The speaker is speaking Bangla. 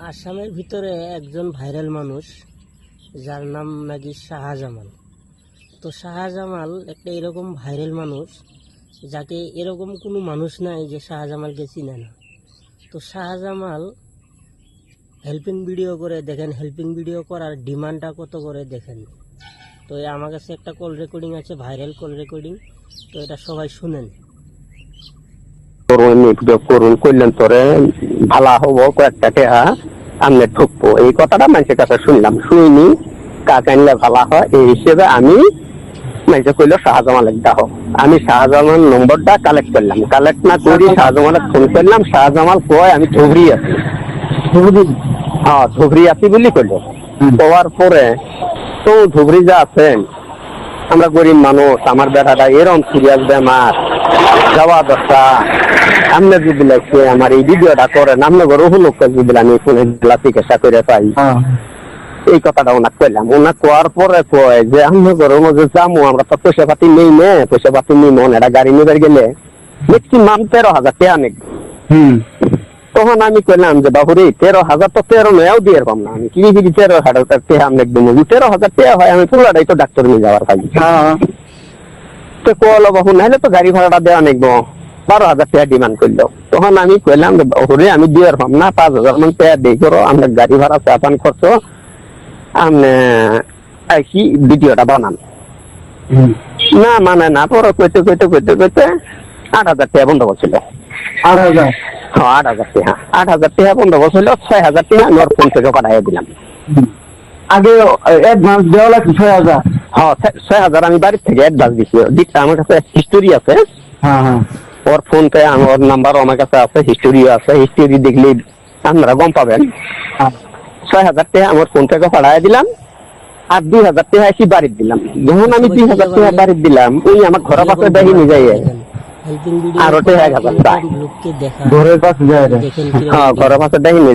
আসামের ভিতরে একজন ভাইরাল মানুষ যার নাম নাকি শাহজামাল। তো শাহজামাল একটা এরকম ভাইরাল মানুষ যাকে এরকম কোনো মানুষ নাই যে শাহজামালকে চিনে না। তো শাহজামাল হেল্পিং ভিডিও করে, দেখেন হেল্পিং ভিডিও করার ডিমান্ডটা কত করে দেখেন। তো আমার কাছে একটা কল রেকর্ডিং আছে, ভাইরাল কল রেকর্ডিং, তো এটা সবাই শুনেন। করুন করলেন তোরে ভালো হবো, কয়েকটা টেহা সামনে ঢুকবো, এই কথাটা মানুষের কাছে শুনলাম। শুনি কাকে আনলে ভালো হয়, এই হিসেবে আমি মানুষে কইলো শাহজামালের দাহ। আমি শাহজামাল নম্বরটা কালেক্ট করলাম, কালেক্ট না করি শাহজামালের ফোন করলাম। শাহজামাল কয় আমি ধুবড়ি আছি। হ্যাঁ ধুবড়ি আছি বলি করলো। কওয়ার পরে তো ধুবড়ি যা আছেন, আমরা গরিব মানুষ, আমার বেটাটা এরকম সিরিয়াস বেমার, যাওয়া দশটা সামনে যদি লাগছে আমার এই ভিডিওটা করেন, আপনার রহুলোক যদি আমি ফোনে চিকিৎসা করে পাই, এই কথাটা ওনার কইলাম। ওনার কোয়ার পরে কয় যে আপনার ঘরের মধ্যে যাবো, আমরা তো পয়সা পাতি নেই নে, পয়সা পাতি নেই মন, এটা গাড়ি নেবার গেলে ম্যাক্সিমাম 13,000 টাকা নেই। তখন আমি কইলাম যে বাবুরে 13,000 তো 13 নয়াও দিয়ে পাম না, আমি কি 13,000 টাকা আমি একদম 13,000 টাকা হয়, আমি পুরোটাই তো ডাক্তার নিয়ে যাওয়ার পাই। তো কলো বাবু নাহলে তো গাড়ি ভাড়াটা দেওয়া নেবো, 12,000 টাকা ডিমান্ড করলো। তখন আমি কইলাম যে বাবুরে আমি দিয়ে পাম না, 5,000 মান টাকা দিয়ে করো, আমরা গাড়ি ভাড়া চাপান খরচ আপনি কি ভিডিওটা বানান। না মানে না, পরে কইতে 8,000 টাকা বন্ধ করছিল। 8,000? হ্যাঁ 8,000 টাকা, 8,000 টাকা বন্ধ করছিল। 6,000 টাকা আমি ওর ফোন থেকে পাঠিয়ে দিলাম। আগে অ্যাডভান্স দেওয়া লাগছে 6,000? হ্যাঁ 6,000 আমি বাড়ির থেকে অ্যাডভান্স দিচ্ছি। দিকটা আমার কাছে হিস্টোরি আছে। হ্যাঁ ওর ফোন পে আমার নাম্বার আমার কাছে আছে, হিস্টোরিও আছে। হিস্টোরি দেখলে আপনারা গম পাবেন। 6,000 টাকা আমার ফোন থেকে পাঠিয়ে দিলাম, আর 2,000 টাকা এসে বাড়ির দিলাম। যখন আমি 2,000 টাকা বাড়ির দিলাম, ওই আমার ঘরের পাশে দেখিনি যাই হেল্পিং ভিডিও আর ওটা 1,000 টাকা লোককে দেখা ঘরের পাশে যায়। দেখেন হ্যাঁ ঘরের পাশে দেখিনি।